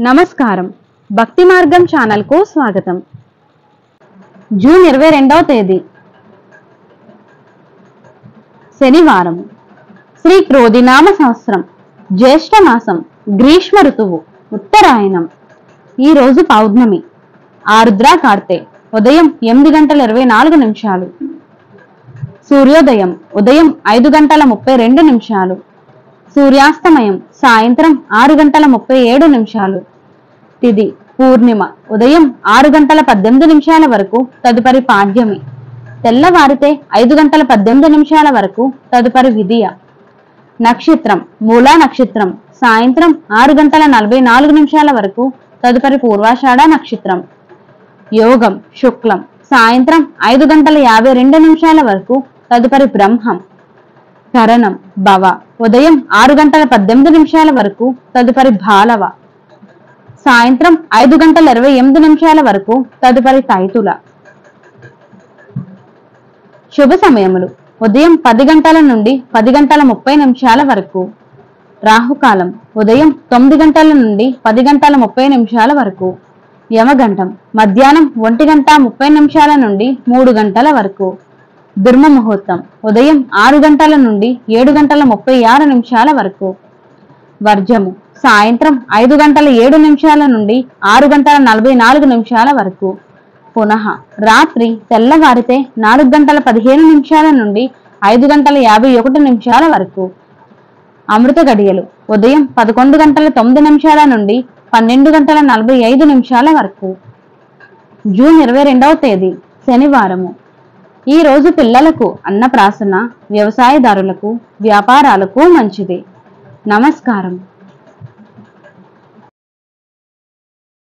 నమస్కారం భక్తి మార్గం ఛానల్ కు స్వాగతం। జూన్ 22వ తేదీ శనివారం, శ్రీ క్రోధినామ సంవత్సరం, జ్యేష్ఠ మాసం, గ్రీష్మ ఋతువు, ఉత్తరాయణం। ఈ రోజు పౌర్ణమి, ఆరుద్ర కార్తె, ఉదయం 8:24। సూర్యోదయం ఉదయం 5:32। సూర్యాస్తమయం సాయంత్రం 6:37। తిథి పూర్ణిమ ఉదయం 6:18 వరకు, తదుపరి పాడ్యమి, తెల్లవారితే 5:18 వరకు, తదుపరి విధియ। నక్షత్రం మూలా నక్షత్రం సాయంత్రం 6:44 వరకు, తదుపరి పూర్వాషాఢ నక్షత్రం। యోగం శుక్లం సాయంత్రం 5:52 వరకు, తదుపరి బ్రహ్మం। కరణం భవ ఉదయం 6:18 వరకు, తదుపరి భాలవ, సాయంత్రం 5:28 వరకు, తదుపరి తైతుల। శుభ సమయములు ఉదయం 10 గంటల నుండి 10:30 వరకు, రాహుకాలం ఉదయం 9 గంటల నుండి 10:30 వరకు, యమగండం మధ్యాహ్నం 1:30 నుండి 3 గంటల వరకు, దుర్మ ముహూర్తం ఉదయం 6 గంటల నుండి 7:36 వరకు, వర్జము సాయంత్రం 5:07 నుండి 6:44 వరకు, పునః రాత్రి తెల్లవారితే 4:15 నుండి 5:51 వరకు। అమృత గడియలు ఉదయం 11:09 నుండి 12:45 వరకు। జూన్ 22వ తేదీ శనివారము। ఈ రోజు పిల్లలకు అన్నప్రాసన, వ్యవసాయదారులకు, వ్యాపారాలకు మంచిది। నమస్కారం।